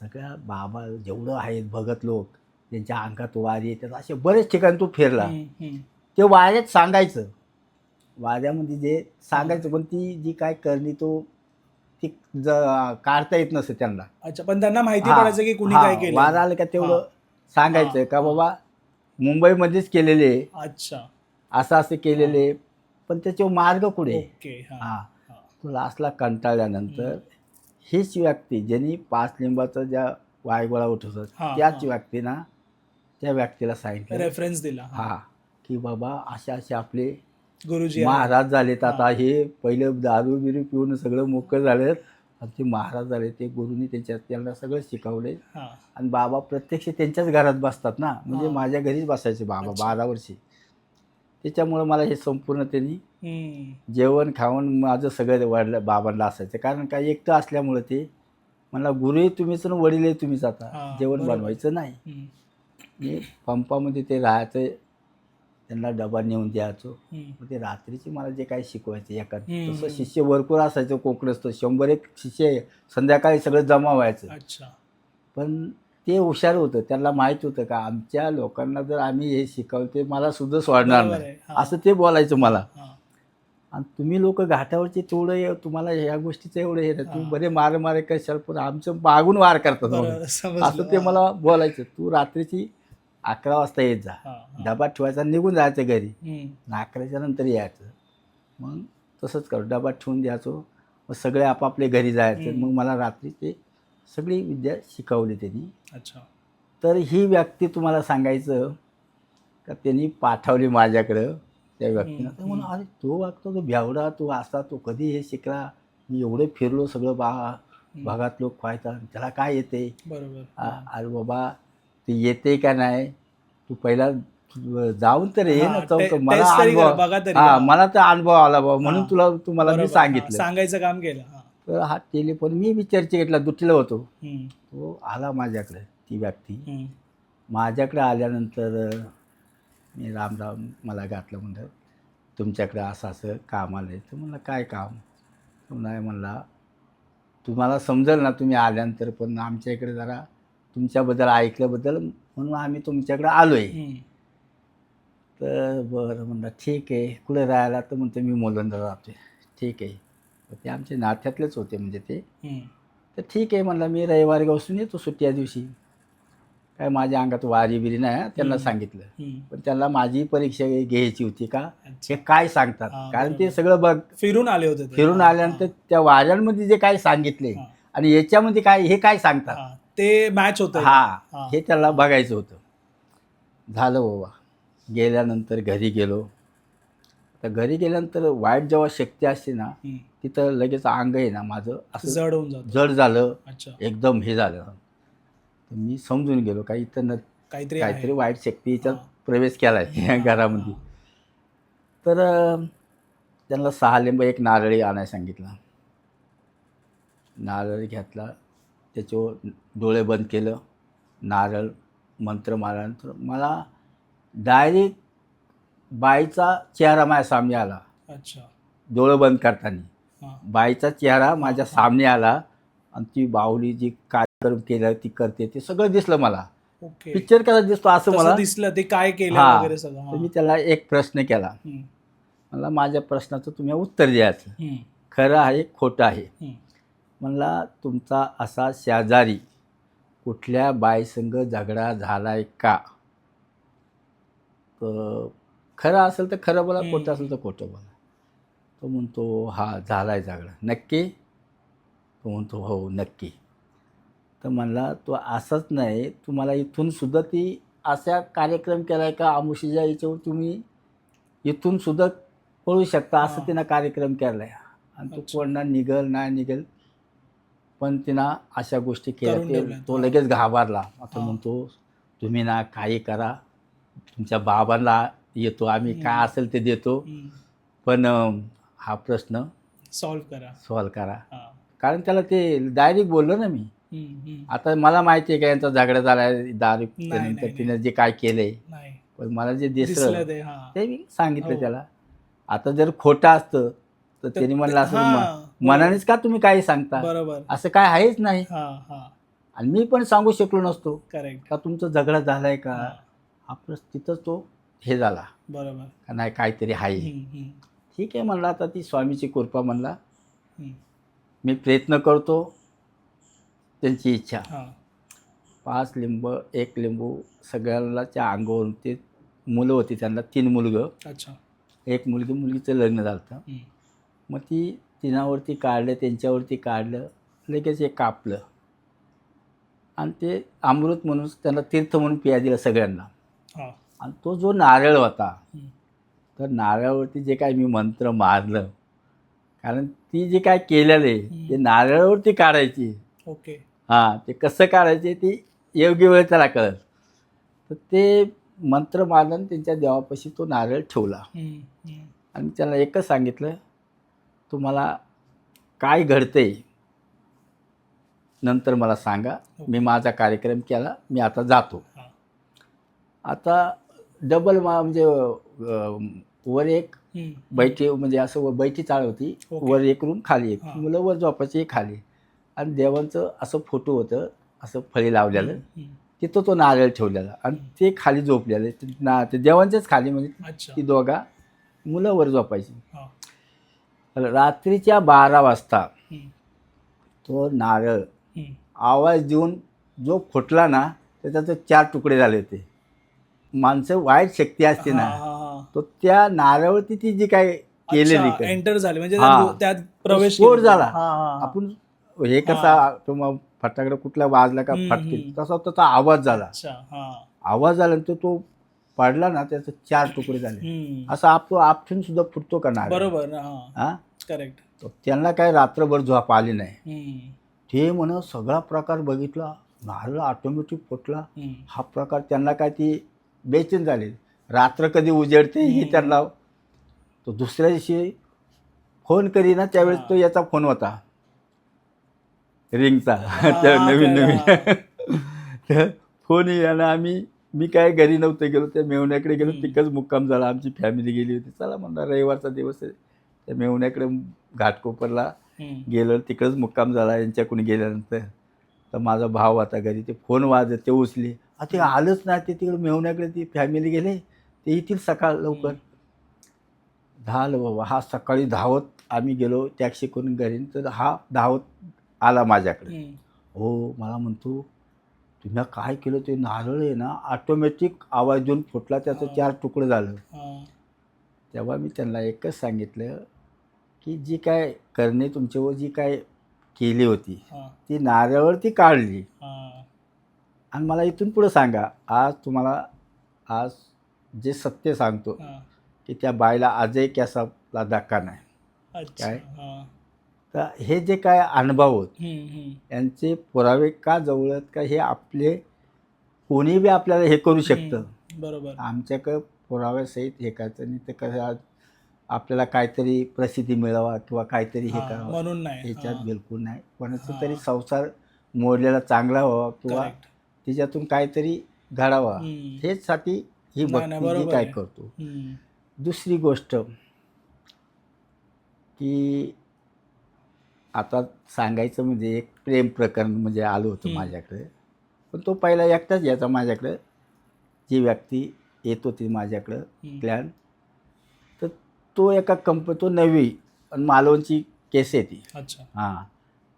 सगळ्या बाबा जेवढं आहेत भगत लोक त्यांच्या अंगात वारी येतात असे बरेच ठिकाणी तो फिरला. हम्म. ते वाऱ्यात सांगायचं, वाऱ्यामध्ये जे सांगायचं, पण ती जी काय करणी तो ती काढता येत नसे त्यांना. अच्छा, पण त्यांना माहिती हा पडायचं की कुणी हा काय केलेलं. वारा आलं का हा तेवढं सांगायचं का हा. बाबा मुंबईमध्येच केलेले आहे, अच्छा. असं केलेले आहे. पण त्याचे मार्ग कुठे. ओके. हा हा हा. तो लास्टला कंटाळल्यानंतर हीच व्यक्ती ज्यांनी 5 लिंबाचा ज्या वायगोळा उठवतात हा, त्याच हा. व्यक्तीना त्या व्यक्तीला सांगितलं, रेफरन्स दिला. हा. हा की बाबा असे आपले गुरुजी आहेत. महाराज झालेत. हा. आता हे पहिले दारू बिरू पिऊन सगळं मोकळं झालेत आणि ते महाराज झाले. ते गुरुनी त्यांना सगळं शिकवले. हा. आणि बाबा प्रत्यक्ष त्यांच्याच घरात बसतात ना, म्हणजे हा. माझ्या घरीच बसायचे बाबा अच्छा. 12 वर्षी. त्याच्यामुळं मला हे संपूर्ण त्यांनी हम्म. जेवण खावण माझं सगळं वडिलां बाबांना असायचं. कारण काय एकटं असल्यामुळं ते मला गुरुही तुम्हीच आणि वडीलही तुम्हीच, आता हा, जेवण बरोबर. बनवायचं नाही. हम्म. मी पंपामध्ये ते राहायचं, त्यांना डबा नेऊन द्यायचो. हम्म. मग ते रात्रीचे मला जे काही शिकवायचे एका तसं हम्म. शिष्य भरपूर असायचं कोकणस्थं, 100-1 शिष्य संध्याकाळी सगळं जमा व्हायचं. अच्छा. पण ते हुशार होतं, त्यांना माहीत होतं का आमच्या लोकांना जर आम्ही हे शिकवलं ते मला सुद्धा सोडणार बरोबर नाही, आहे. हा. असं ते बोलायचं मला. हा. आणि तुम्ही लोक घाटावरचे तेवढं तुम्हाला ह्या गोष्टीचं एवढं हे नाही, तुम्ही हा. बरे मारे कशाल, पण आमचं मागून वार करतात बरोबर, म्हणून. समजलं. असं ते हा. मला बोलायचं. तू रात्रीची 11 वाजता येत जा, हा, हा. डबा ठेवायचा निघून जायचं घरी, हम्म. 11च्या नंतर यायचं. मग तसंच कर, डबा ठेवून द्यायचो. मग सगळे आपापले घरी जायचं. मग मला रात्री ते सगळी विद्या शिकवली त्यांनी. अच्छा. तर ही व्यक्ती तुम्हाला सांगायचं का त्यांनी पाठवली माझ्याकडं त्या व्यक्तीनं. तर म्हणून अरे तो वागतो, तो बेवडा, तो असा, तो कधी हे शिकला, मी एवढे फिरलो सगळं भागात लोक व्हायचा, त्याला काय येते. बरोबर. अरे बाबा ते येते का नाही, तू पहिला जाऊन तर ये ना चौक, मला टेस्ट तरी करा, अनुभव, बघा तरी. हा मला तर अनुभव आला बाबा, म्हणून हा. तुम्हाला मी बरोबर. हा. सांगितलं. सांगायचं काम केलं. हा. तर हा टेलिफोन मी चर्चगेटला दुटीला होतो. हम्म. तो आला माझ्याकडे, ती व्यक्ती हम्म. माझ्याकडे आल्यानंतर मी राम मला घातलं, म्हणलं तुमच्याकडे असं काम आलं आहे. तर म्हणलं काय काम. तो नाही म्हणला तुम्हाला समजेल ना तुम्ही आल्यानंतर, पण आमच्या इकडे जरा तुमच्याबद्दल ऐकल्याबद्दल म्हणून आम्ही तुमच्याकडे आलो आहे. हम्म. तर बरं म्हणलं ठीक आहे, कुठे राहायला. तर म्हणतो मी मुलंदला राहतो आहे. ठीक आहे. ते आमचे नात्यातलेच होते म्हणजे ते. हम्म. तर ठीक आहे म्हणलं, मी रविवारी बसून येतो सुट्टी या दिवशी. काय माझ्या अंगात वारी बिरी नाही, त्यांना सांगितलं. हम्म. पण त्याला माझी परीक्षा घ्यायची होती का अच्छा. हे काय सांगतात. हा, कारण ते बरोबर. सगळं बघ फिरून आले होते ते. फिरून हा, आल्यानंतर त्या वाऱ्यांमध्ये जे काय सांगितले हा. आणि याच्यामध्ये काय हे काय सांगतात, हा. ते मॅच होतं. हा हे त्याला बघायचं होतं. झालं बाबा. गेल्यानंतर घरी गेलो. तर घरी गेल्यानंतर वाईट जेव्हा शक्ती असते ना, तिथं लगेच अंग आहे ना माझं असं जड होऊन जातं. जड झालं. अच्छा. एकदम हे झालं. तर मी समजून गेलो काही इथं काहीतरी वाईट शक्ती याच्यात प्रवेश केला आहे घरामध्ये. तर त्यांना 6 लिंब, 1 नारळी आणायला सांगितलं. नारळ घेतला, त्याच्यावर डोळे बंद केलं, नारळ मंत्र मारल्यानंतर मला डायरेक्ट बाईचा चेहरा माझ्या सामने आला. अच्छा. डोळे बंद करताना हा. बाईचा चेहरा माझ्या सामने आला आणि ती बाहुली जी कार्यक्रम केलं ती करते ते सगळं दिसलं मला. ओके. पिक्चर कसा दिसतो असं तसं मला दिसलं ते काय केलं हा. वगैरे सगळं. तर मी त्याला एक प्रश्न केला. मला माझ्या प्रश्नाचं तुम्ही उत्तर द्यायचं, खरं आहे खोटं आहे. म्हणला तुमचा असा शेजारी कुठल्या बाईसंग झगडा झालाय का. तर खरं असेल तर खरं बोला, खोटं असेल तर खोटं बोला. तो म्हणतो हा झालाय झगडा. नक्की. तो म्हणतो हो नक्की. तर म्हणला तो असंच नाही, तुम्हाला इथून सुद्धा ती असा कार्यक्रम केला आहे का आमुशीच्या याच्यावर तुम्ही इथून सुद्धा पळू शकता, असं तिनं कार्यक्रम केला आहे. आणि तो कोणा निघल नाही निघेल, पण तिनं अशा गोष्टी केल्या. तो लगेच घाबरला. आता म्हणतो तुम्ही ना काही करा, तुमच्या बाबांना येतो आम्ही, काय असेल ते देतो, पण हा प्रश्न सॉल्व करा. कारण त्याला ते डायरेक्ट बोललो ना मी. आता मला माहिती आहे का यांचा झगडा झाला दारू पिल्यानंतर, तिने जे काय केलंय, पण मला जे दिसलं ते मी सांगितलं त्याला. आता जर खोटं असतं तर त्यांनी म्हणलं असं मनानेच का तुम्ही काही सांगता, बरोबर. असं काय आहेच नाही. हा हा आणि मी पण सांगू शकलो नसतो करेक्ट. का तुमचं झगडा झालाय का, आपलं तिथंच तो हे झाला बरोबर. का नाही काहीतरी आहे. ठीक आहे म्हणलं, आता ती स्वामीची कृपा म्हणला, मी प्रयत्न करतो, त्यांची इच्छा. 5 लिंब 1 लिंबू सगळ्याच्या अंगावरून, ते मुलं होती त्यांना 3 मुलगं. अच्छा. 1 मुलगी, मुलगीचं लग्न झालं. मग ती तिनावरती काढलं, त्यांच्यावरती काढलं, लगेच एक कापलं आणि ते अमृत म्हणून त्यांना तीर्थ म्हणून पिया दिलं सगळ्यांना. आणि तो जो नारळ होता, तर नारळावरती जे काय मी मंत्र मारलं, कारण ती जे काय केलेलं आहे ते नारळावरती काढायची. ओके. हां, ते कसं काढायचे ती योग्य वेळ त्याला कळत. तर ते मंत्र मारलं आणि त्यांच्या देवापाशी तो नारळ ठेवला. आणि त्याला एकच सांगितलं, तुम्हाला काय घडतंय नंतर मला सांगा, मी माझा कार्यक्रम केला, मी आता जातो. आता डबल म्हणजे वर एक बैठी, म्हणजे असं बैठी चाळ होती, वर एक रूम खाली एक, मुलं वर झोपायची खाली. आणि देवांचं असं फोटो होतं, असं फळी लावलेलं, तिथं तो नारळ ठेवलेला आणि ते खाली झोपलेलं ते देवांच्याच खाली, म्हणजे ती दोघा मुलं वर झोपायची. रात्रीच्या 12 वाजता तो नारळ आवाज देऊन जो फुटला ना, त्याच्यात 4 तुकडे झाले होते. माणसं वाईट शक्ती असते ना, तो त्या नारळावरती ती जी काय केलेली एंटर झाली, म्हणजे त्यात प्रवेश स्फोट झाला. आपण हे कसा तो मग फटाकडा कुठला वाजला का फटके, तसा त्याचा आवाज झाला. आवाज झाल्यानंतर तो पडला ना, त्याचे 4 तुकडे झाले. असं आपटून सुद्धा फुटतो का नारळ? बरोबर. हा, करेक्ट. त्यांना काय रात्रभर झोप आली नाही. ते म्हण सगळा प्रकार बघितला, नारळ ऑटोमॅटिक फुटला. हा प्रकार त्यांना काय, ती बेचैन झाली, रात्र कधी उजेडते ही त्यांना. तो दुसऱ्या दिवशी फोन करीना, त्यावेळेस तो याचा फोन होता, रिंगचा, नवीन तर फोन येणं. मी काय घरी नव्हतं गेलो, त्या मेवण्याकडे गेलो, तिकडच मुक्काम झाला. आमची फॅमिली गेली होती. चला म्हणला रविवारचा दिवस आहे, त्या मेवण्याकडे घाटकोपरला गेलो, तिकडंच मुक्काम झाला यांच्याकडून गेल्यानंतर. तर माझा भाव आता घरी, ते फोन वाजत, ते उचले, ते आलंच नाही, ते तिकडे मेवण्याकडे ती फॅमिली गेले, ते येतील सकाळ लवकर. झालं बाबा, हा सकाळी धावत आम्ही गेलो टॅक्सी करून घरी, तर हा धावत आला माझ्याकडे. हो, मला म्हणतो, तुम्ही काय केलं, ते नारळ आहे ना ऑटोमॅटिक आवाज देऊन फुटला, त्याचं 4 तुकडं झालं. तेव्हा मी त्यांना एकच सांगितलं की जी काय करणे तुमच्यावर जी काय केली होती ती नारळावरती काढली, आणि मला इथून पुढे सांगा, आज जे सत्य सांगतो की त्या बाईला आजही केसाला धक्का नाही. काय तर हे जे काय अनुभव होत, यांचे पुरावे का जवळ आहेत का, हे आपले कोणी बी आपल्याला हे करू शकतं. बरोबर. आमच्याकडं पुराव्यासहित हे करायचं नाही, तर कसं आपल्याला काहीतरी प्रसिद्धी मिळावा किंवा काहीतरी हे करावं म्हणून नाही, ह्याच्यात बिलकुल नाही. कोणाचा तरी संसार मोडलेला चांगला व्हावा किंवा तिच्यातून काहीतरी घडावा, हेचसाठी ही भक्ती जी काय करतो. दुसरी गोष्ट की आता सांगायचं म्हणजे एक प्रेम प्रकरण म्हणजे आलं होतं माझ्याकडे, पण तो पहिला एकटाच यायचा माझ्याकडं. जी व्यक्ती येत होती माझ्याकडं प्लॅन, तर तो एका तो 9वी आणि मालवणची केस आहे ती. हां,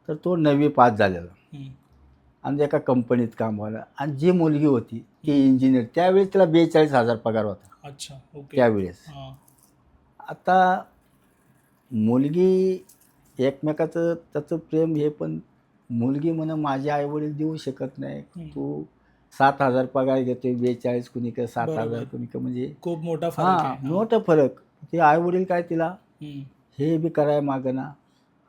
तर तो 9वी पास झालेला आणि एका कंपनीत कामाला, आणि जी मुलगी होती ती इंजिनियर. त्यावेळेस तिला 42,000 पगार होता. त्यावेळेस. आता मुलगी एकमेकाचं त्याचं प्रेम हे, पण मुलगी म्हणे माझे आईवडील देऊ शकत नाही, तू 7,000 पगार घेतोय, 42 कुणी का 7,000 कुणी का, म्हणजे खूप मोठा फरक. मोठा फरक. ते आईवडील काय तिला हे बी कराय मागना,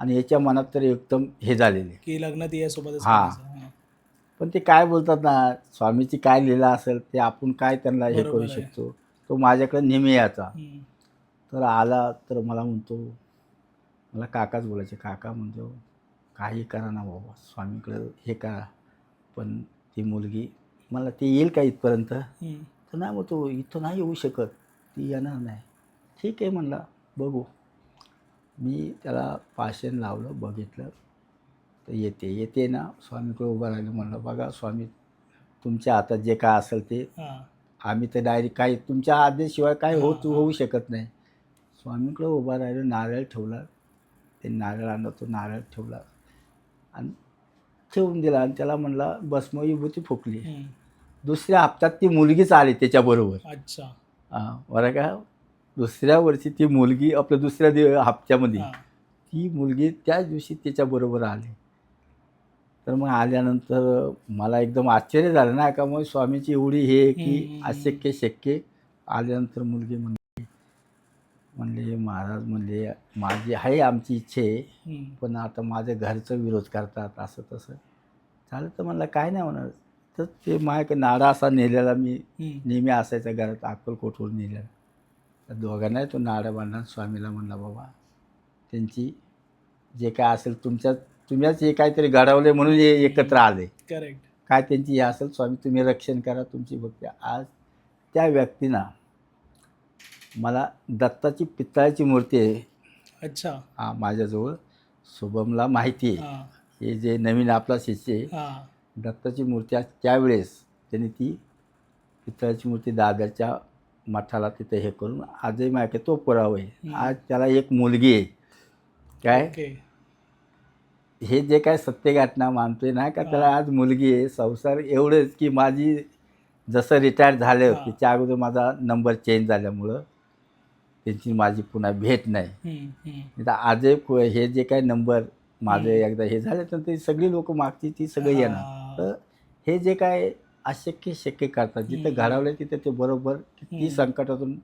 आणि याच्या मनात तर एकदम हे झालेले की लग्न तिच्यासोबतच. पण ते काय बोलतात ना, स्वामीची काय लीला असेल ते आपण काय त्यांना हे करू शकतो. तो माझ्याकडे नेहमी यायचा. तर आला तर मला म्हणतो, मला काकाच बोलायचे, काका म्हणतो काही करा ना बाबा, स्वामीकडे हे करा, पण ती मुलगी मला ती येईल का इथपर्यंत. तर नाही, मग तो इथं नाही येऊ शकत, ती येणार नाही. ठीक आहे म्हणला, बघू. मी त्याला पाषाण लावलं, बघितलं तर येते ना, स्वामीकडे उभं राहिलं. म्हणलं बघा स्वामी, तुमच्या हातात जे काय असेल ते, हां. आम्ही तर डायरेक्ट काही तुमच्या आदेशिवाय काय हां. होऊ शकत नाही. स्वामीकडे उभा राहिलो, नारळ ठेवला, ते नारळ आणलं, तो नारळ ठेवला आणि ठेवून दिला आणि त्याला म्हणला भस्म विभूती फुकली. हं. दुसऱ्या हप्त्यात ती मुलगीच आली त्याच्याबरोबर. अच्छा. बरं का, दुसऱ्या वर्षी ती मुलगी आपल्या दुसऱ्या हप्त्यामध्ये हां. ती मुलगी त्याच दिवशी त्याच्याबरोबर आली. तर मग आल्यानंतर मला एकदम आश्चर्य झालं ना, का मग स्वामीची एवढी हे आहे की अशक्य शक्य. आल्यानंतर मुलगी म्हणले महाराज, म्हणले माझी आहे आमची इच्छा आहे, पण आता माझ्या घरचं विरोध करतात असं तसं. झालं तर म्हणलं काय नाही होणार. तर ते माझ्या नाडा असा नेलेला, मी नेहमी असायचा घरात अक्कलकोटवरून नेलेला. तर दोघांनाही तो नाडा बांधला. स्वामीला म्हणला बाबा, त्यांची जे काय असेल तुम्हीच हे काहीतरी घडवले म्हणून हे एकत्र आले. करेक्ट. काय त्यांची हे असेल स्वामी, तुम्ही रक्षण करा, तुमची भक्ती. आज त्या व्यक्तीनं मला दत्ताची पितळाची मूर्ती आहे. अच्छा. माझ्याजवळ शुभमला माहिती आहे. हां. हे जे नवीन आपला शिष्य आहे, हां. दत्ताची मूर्ती, आज त्यावेळेस त्यांनी ती पितळाची मूर्ती दादाच्या मठाला तिथे हे करून आजही माहिती तो पुरावा आहे. आज त्याला एक मुलगी आहे. काय ओके. हे जे काय सत्य घटना मानतोय ना, का त्याला आज मुलगी आहे. संसार एवढंच की माझी जसं रिटायर झालं त्याच्या अगोदर माझा नंबर चेंज झाल्यामुळं त्यांची माझी पुन्हा भेट नाही. नाही तर आजही हे जे काय नंबर माझं एकदा हे झालं तर ते सगळी लोक मागची ती सगळी येणार. तर हे जे काय अशक्य शक्य करतात, जिथं घडवलं तिथं ते बरोबर किती संकटातून